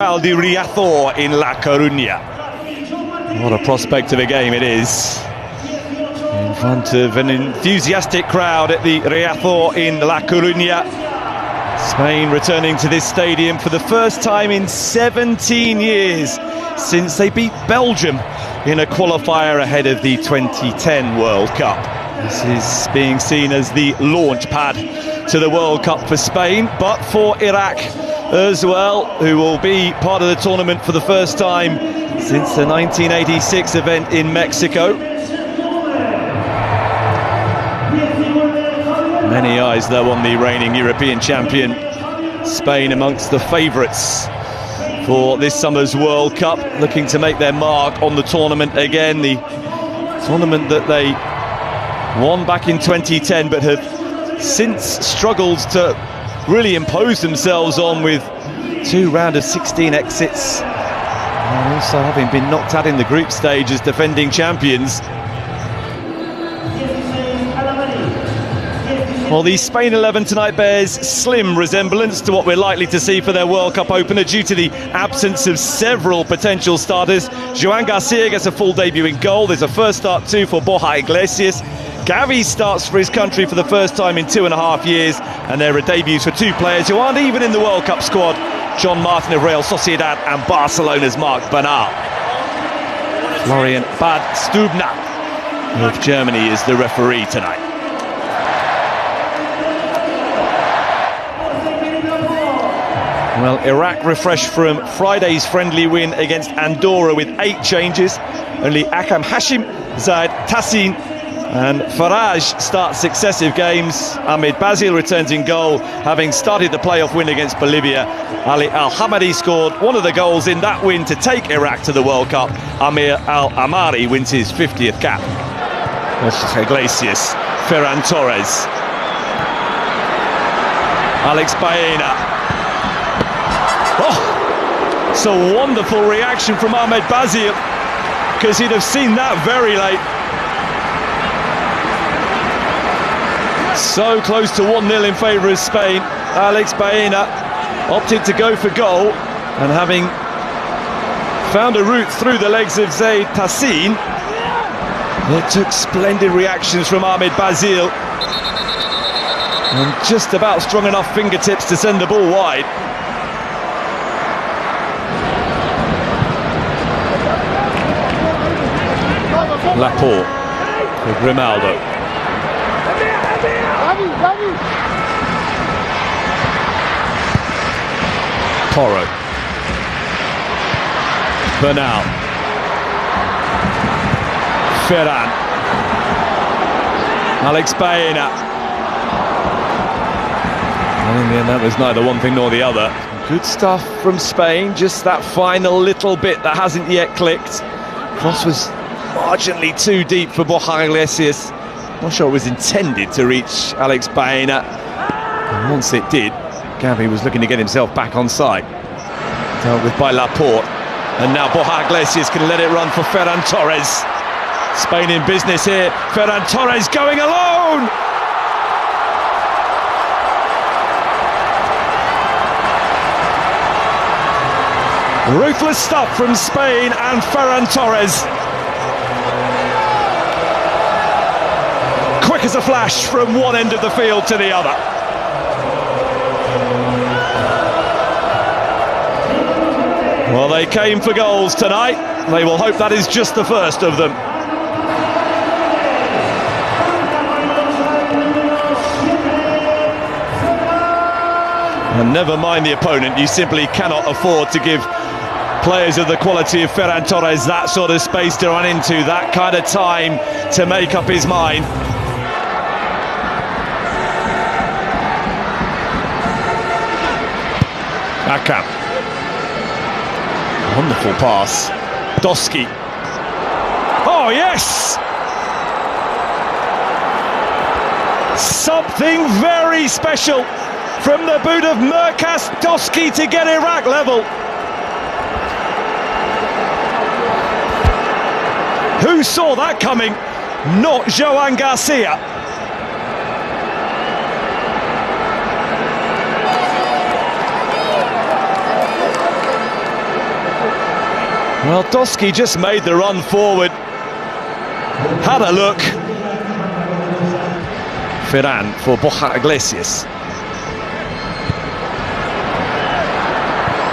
Di Riazor in La Coruña. What a prospect of a game it is. In front of an enthusiastic crowd at the Riazor in La Coruña. Spain returning to this stadium for the first time in 17 years since they beat Belgium in a qualifier ahead of the 2010 World Cup. This is being seen as the launch pad to the World Cup for Spain, but for Iraq as well, who will be part of the tournament for the first time since the 1986 event in Mexico. Many eyes though on the reigning European champion, Spain, amongst the favourites for this summer's World Cup, looking to make their mark on the tournament again. The tournament that they won back in 2010 but have since struggled to really impose themselves on with 2 round of 16 exits, and also having been knocked out in the group stage as defending champions. Well, the Spain 11 tonight bears slim resemblance to what we're likely to see for their World Cup opener due to the absence of several potential starters. Joan Garcia gets a full debut in goal. There's a first start too for Borja Iglesias. Gavi starts for his country for the first time in 2.5 years, and there are debuts for 2 players who aren't even in the World Cup squad: John Martin of Real Sociedad and Barcelona's Marc Bernal. Florian Badstubner of Germany is the referee tonight. Well, Iraq refreshed from Friday's friendly win against Andorra with 8 changes. Only Akam Hashim, Zaid Tassin and Faraj start successive games. Ahmed Bazil returns in goal, having started the playoff win against Bolivia. Ali Al-Hamadi scored one of the goals in that win to take Iraq to the World Cup. Amir Al-Amari wins his 50th cap. Iglesias, Ferran Torres, Alex Baena. Oh, it's a wonderful reaction from Ahmed Bazil, because he'd have seen that very late. So close to 1-0 in favour of Spain. Alex Baena opted to go for goal, and having found a route through the legs of Zaid Tassin, it took splendid reactions from Ahmed Bazil and just about strong enough fingertips to send the ball wide. Laporte for Grimaldo. Porro. Bernal. Ferran. Alex Baena. And in the end, that was neither one thing nor the other. Good stuff from Spain, just that final little bit that hasn't yet clicked. Cross was marginally too deep for Borja Iglesias. Not sure it was intended to reach Alex Baena. And once it did, Gavi was looking to get himself back on side. Dealt with by Laporte. And now Borja Iglesias can let it run for Ferran Torres. Spain in business here. Ferran Torres going alone! Ruthless stuff from Spain and Ferran Torres. Quick as a flash from one end of the field to the other. Well, they came for goals tonight. They will hope that is just the first of them. And never mind the opponent, you simply cannot afford to give players of the quality of Ferran Torres that sort of space to run into, that kind of time to make up his mind. Akam. Wonderful pass. Doski. Oh, yes! Something very special from the boot of Mirkas Doski to get Iraq level. Who saw that coming? Not Joan Garcia. Well, Doski just made the run forward. Had a look. Ferran for Borja Iglesias.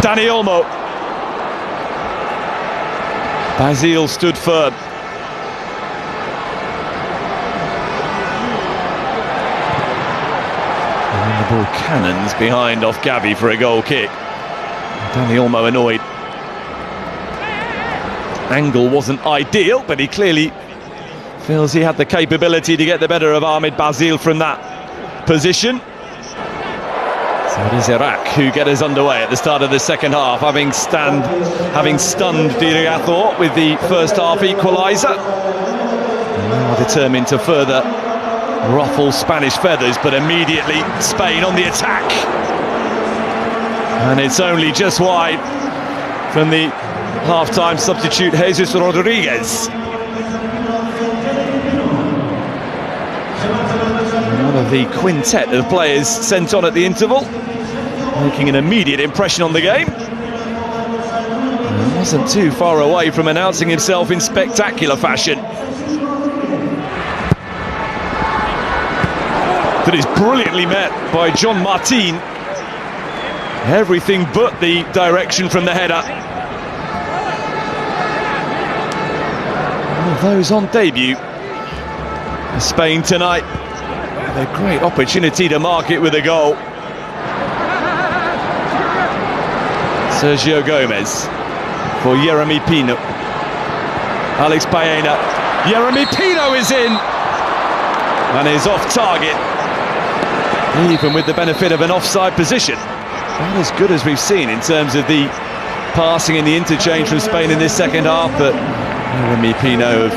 Dani Olmo. Basile stood firm. And then the ball cannons behind off Gavi for a goal kick. Dani Olmo annoyed. Angle wasn't ideal, but he clearly feels he had the capability to get the better of Ahmed Basile from that position. So it is Iraq who get us underway at the start of the second half, having stunned Di Riazor with the first half equaliser. Now determined to further ruffle Spanish feathers, but immediately Spain on the attack. And it's only just wide from the half-time substitute Jesus Rodriguez. One of the quintet of players sent on at the interval, making an immediate impression on the game. And wasn't too far away from announcing himself in spectacular fashion. That is brilliantly met by John Martin. Everything but the direction from the header. One of those on debut for Spain tonight. A great opportunity to mark it with a goal. Sergio Gomez for Yeremy Pino. Alex Baena. Yeremy Pino is in and is off target, even with the benefit of an offside position. Not as good as we've seen in terms of the passing and the interchange from Spain in this second half, but Yeremy Pino of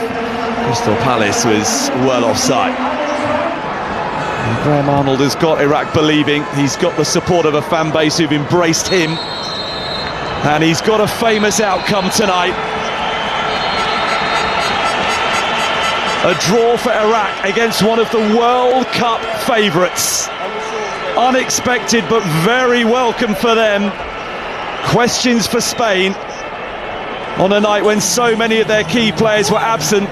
Crystal Palace was well offside. And Graham Arnold has got Iraq believing. He's got the support of a fan base who've embraced him, and he's got a famous outcome tonight. A draw for Iraq against one of the World Cup favourites. Unexpected but very welcome for them. Questions for Spain on a night when so many of their key players were absent.